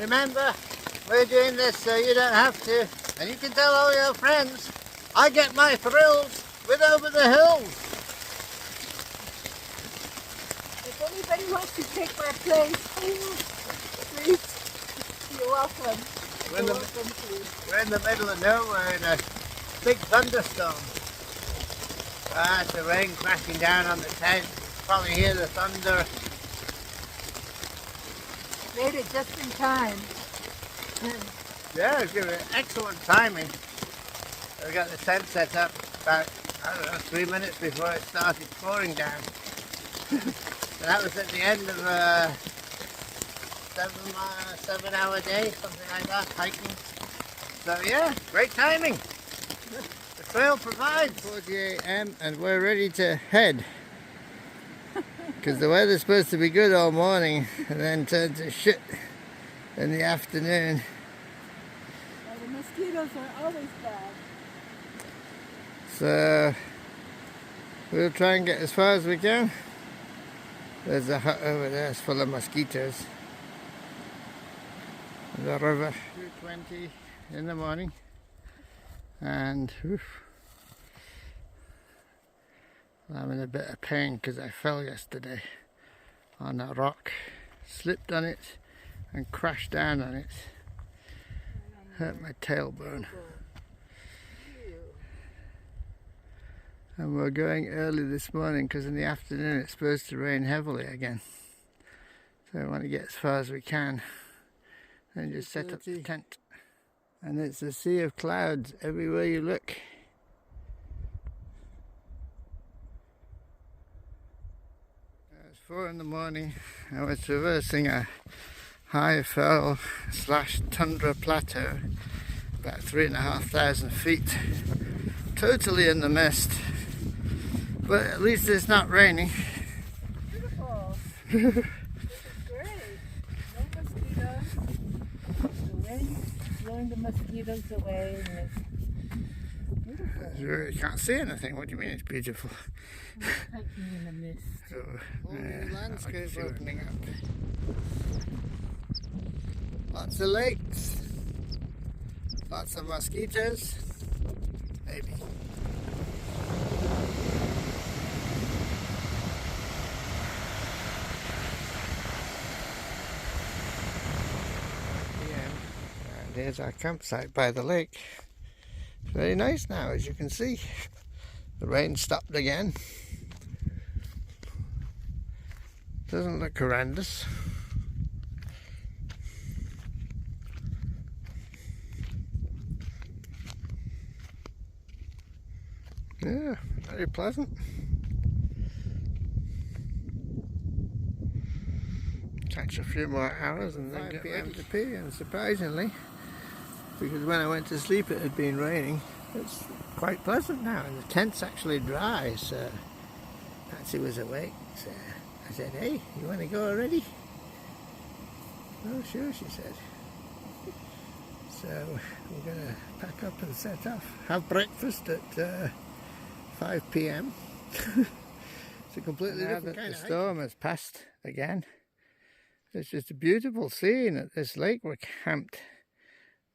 Remember, we're doing this so you don't have to. And you can tell all your friends, I get my thrills with Over the Hills. If anybody wants to take my place, please, you're welcome. We're in the middle of nowhere in a big thunderstorm. The rain crashing down on the tent. Probably hear the thunder. Made it just in time. Yeah, it's giving it excellent timing. We got the tent set up about, I don't know, 3 minutes before it started pouring down. So that was at the end of a 7-hour day, something like that, hiking. So yeah, great timing. The trail provides. 48 AM and we're ready to head. Because the weather's supposed to be good all morning and then turn to shit in the afternoon. Well, the mosquitoes are always bad. So we'll try and get as far as we can. There's a hut over there, it's full of mosquitoes. The river. 2:20 in the morning. And I'm in a bit of pain because I fell yesterday on a rock, slipped on it and crashed down on it. Hurt my tailbone. And we're going early this morning because in the afternoon it's supposed to rain heavily again. So I want to get as far as we can and just set up the tent. And it's a sea of clouds everywhere you look. It's 4 in the morning. I was traversing a high fell / tundra plateau, about 3,500 feet, totally in the mist, but at least it's not raining. Beautiful. This is great. No mosquitoes. The wind is blowing the mosquitoes away. And it's beautiful. You can't see anything. What do you mean it's beautiful? Hiking in the mist. The landscape opening up. Lots of lakes. Lots of mosquitoes. Maybe. And here's our campsite by the lake. It's very nice now, as you can see. The rain stopped again. Doesn't look horrendous. Yeah, very pleasant. Catch a few more hours and then get ready to pee. And surprisingly, because when I went to sleep it had been raining, it's quite pleasant now and the tent's actually dry. So Patsy was awake, so I said, hey, you want to go already? Oh sure, she said. So we're going to pack up and set off. Have breakfast at 5 PM. It's a completely different kind of hike. The storm has passed again. It's just a beautiful scene at this lake we're camped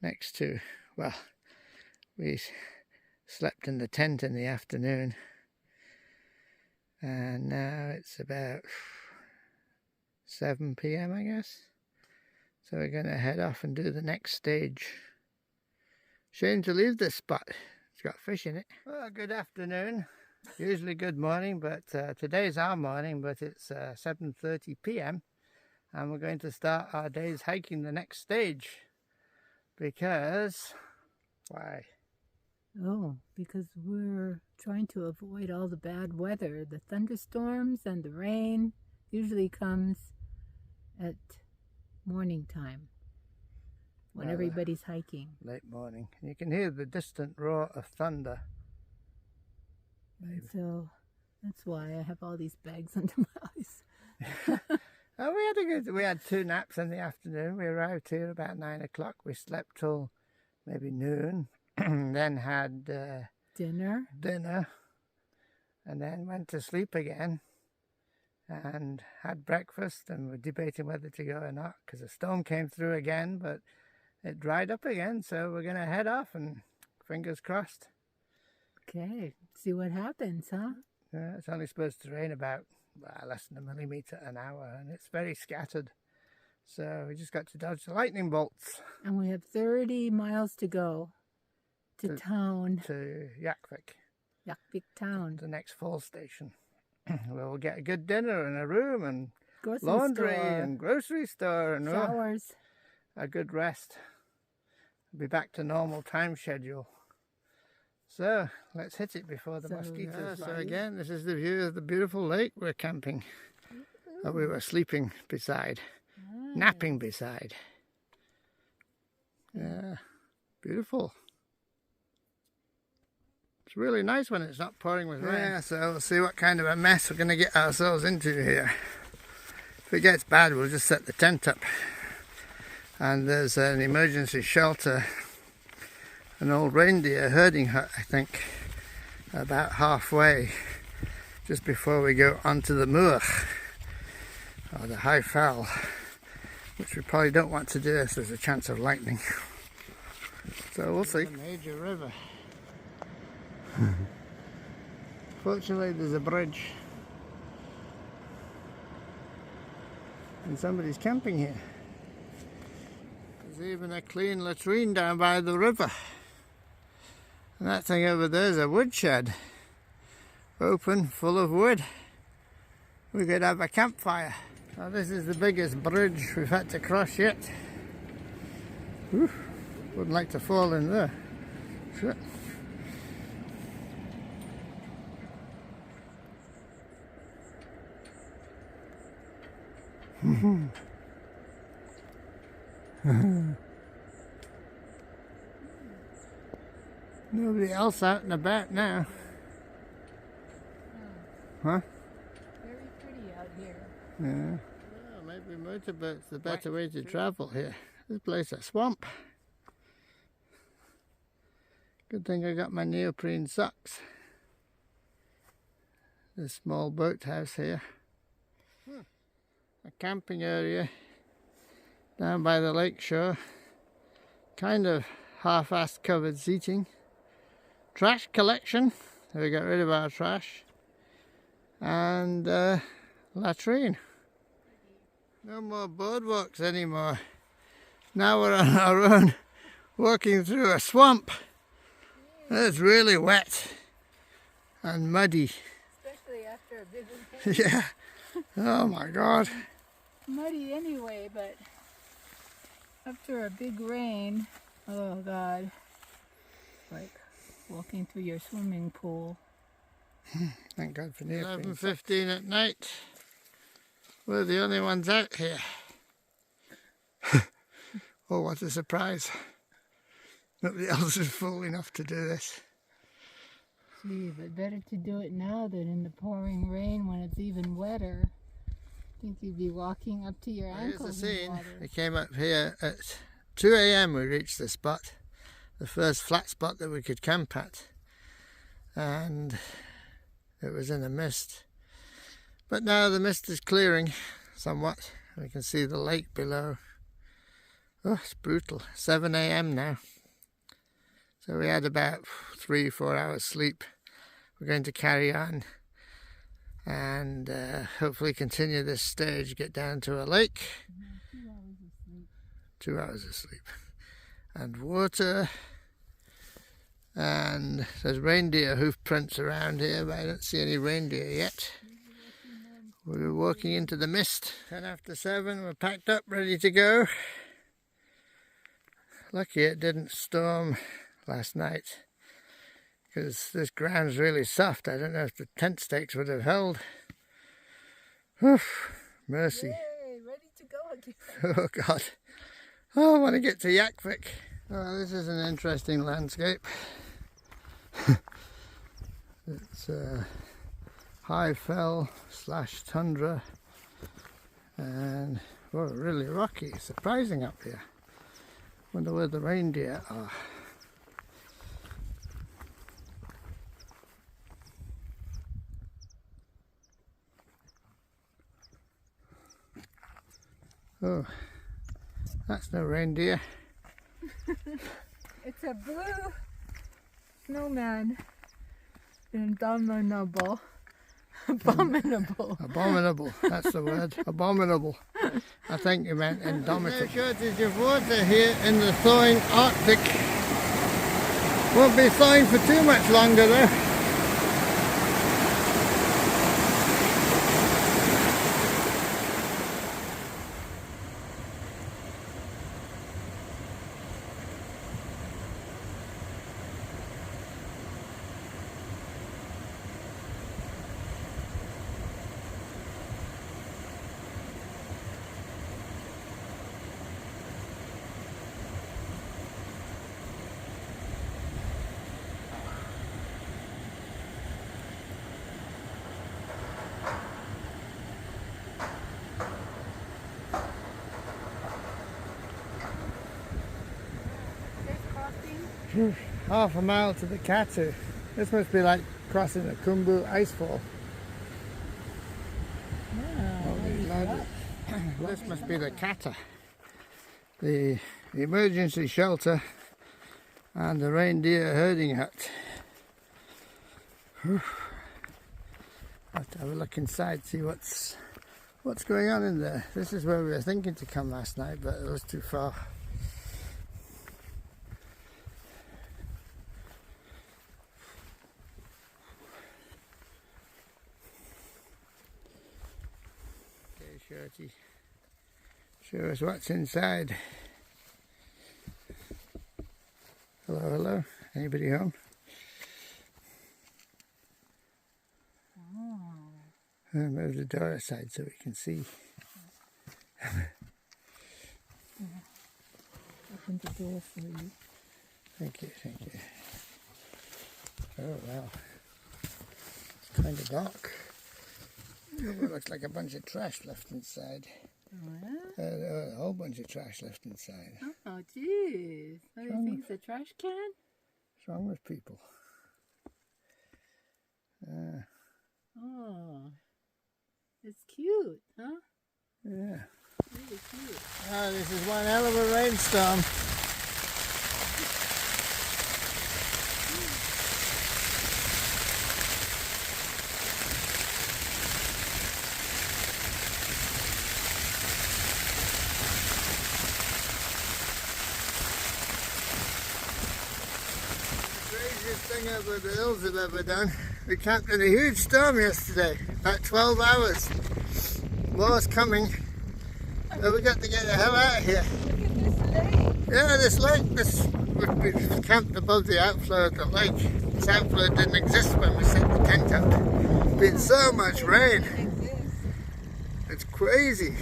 next to. Well, we slept in the tent in the afternoon and now it's about 7 PM I guess. So we're going to head off and do the next stage. Shame to leave this spot. It's got fish in it. Well, good afternoon. Usually good morning, but today's our morning, but it's 7:30 PM. And we're going to start our day's hiking the next stage. Because, why? Oh, because we're trying to avoid all the bad weather. The thunderstorms and the rain usually comes at morning time when everybody's hiking. Late morning. You can hear the distant roar of thunder. And so that's why I have all these bags under my eyes. Oh, we had 2 naps in the afternoon. We arrived here about 9 o'clock. We slept till maybe noon, then had dinner, and then went to sleep again. and had breakfast, and we're debating whether to go or not because a storm came through again, but it dried up again, so we're going to head off and fingers crossed. Okay, see what happens, huh? Yeah, it's only supposed to rain about less than 1 millimeter an hour, and it's very scattered. So we just got to dodge the lightning bolts. And we have 30 miles to go to town. To Jäkvikk. Jäkvikk town. The next fall station. Where we'll get a good dinner and a room and Grocery laundry store. and grocery store and showers. A good rest. We'll be back to normal time schedule. So let's hit it before the mosquitoes. So again, this is the view of the beautiful lake we're camping. That we were sleeping beside. Napping beside. Yeah, beautiful. It's really nice when it's not pouring with rain. Yeah, so we'll see what kind of a mess we're going to get ourselves into here. If it gets bad, we'll just set the tent up. And there's an emergency shelter, an old reindeer herding hut, I think, about halfway, just before we go onto the moor, or the high fell, which we probably don't want to do if there's a chance of lightning. So we'll see. A major river. Fortunately, there's a bridge, and somebody's camping here. There's even a clean latrine down by the river. And that thing over there is a woodshed, open, full of wood. We could have a campfire. Now this is the biggest bridge we've had to cross yet. Whew. Wouldn't like to fall in there. Shit. Nobody else out and about now. Huh? Very pretty out here. Yeah. Well, maybe motorboat's the better way to travel here. This place is a swamp. Good thing I got my neoprene socks. This small boathouse here. A camping area down by the lake shore. Kind of half-assed covered seating. Trash collection. We got rid of our trash. And latrine. No more boardwalks anymore. Now we're on our own, walking through a swamp. It's really wet and muddy. Especially after a big rain. Yeah. Oh my God. Muddy anyway, but after a big rain, oh God, like walking through your swimming pool. Thank God for neoprene. 11:15 at night. We're the only ones out here. Oh, what a surprise. Nobody else is fool enough to do this. Gee, but better to do it now than in the pouring rain when it's even wetter. I think you'd be walking up to your ankles in water. We came up here at 2 a.m. we reached the spot. The first flat spot that we could camp at. And it was in a mist. But now the mist is clearing somewhat. We can see the lake below. Oh, it's brutal. 7 a.m. now. So we had about 3-4 hours sleep. We're going to carry on and hopefully continue this stage, get down to a lake. 2 hours of sleep. 2 hours of sleep. And water. And there's reindeer hoof prints around here, but I don't see any reindeer yet. We're walking into the mist. 7:10, we're packed up, ready to go. Lucky it didn't storm last night, because this ground's really soft. I don't know if the tent stakes would have held. Oof, mercy. Yay, ready to go again. Oh God. Oh, I want to get to Jäkvikk. Oh, this is an interesting landscape. It's high fell / tundra, and really rocky. Surprising up here. Wonder where the reindeer are. Oh, that's no reindeer. It's a blue snowman. Indomitable. Abominable. Abominable, that's the word. Abominable. I think you meant indomitable. No shortage of water here in the thawing Arctic. Won't be thawing for too much longer though. Half a mile to the Katu. This must be like crossing a Kumbu icefall. This must be the Kata, the emergency shelter and the reindeer herding hut. Have to have a look inside, see what's going on in there. This is where we were thinking to come last night, but it was too far. Shorty, show us what's inside. Hello, hello. Anybody home? Oh. Move the door aside so we can see. Open the door for you. Thank you, thank you. Oh wow, it's kind of dark. It looks like a bunch of trash left inside. Oh, yeah? A whole bunch of trash left inside. Oh, jeez. What do you think? It's a trash can? What's wrong with people? Oh, it's cute, huh? Yeah. Really cute. Oh, this is one hell of a rainstorm. Thing over the hills have ever done. We camped in a huge storm yesterday, about 12 hours. More's coming. So we got to get the hell out of here. Look at this lake. Yeah, this lake. We camped above the outflow of the lake. This outflow didn't exist when we set the tent up. There's been so much rain. It's crazy.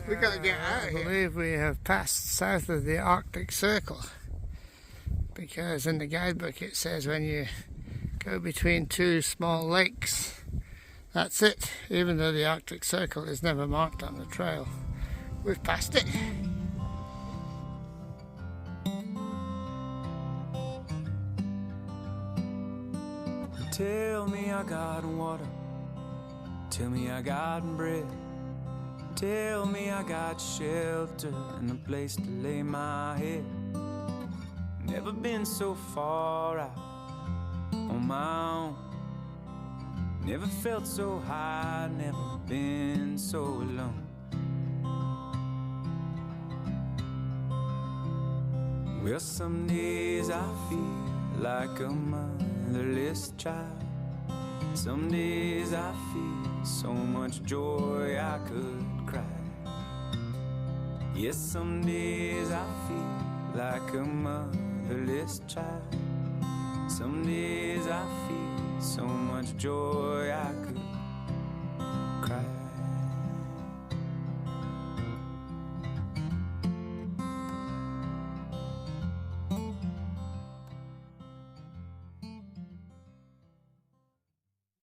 We got to get out of here. I believe we have passed south of the Arctic Circle, because in the guidebook it says when you go between two small lakes, that's it. Even though the Arctic Circle is never marked on the trail, we've passed it. Tell me I got water, tell me I got bread, tell me I got shelter and a place to lay my head. Never been so far out on my own. Never felt so high, never been so alone. Well, some days I feel like a motherless child. Some days I feel so much joy I could cry. Yes, some days I feel like a motherless child. Some days I feel so much joy I could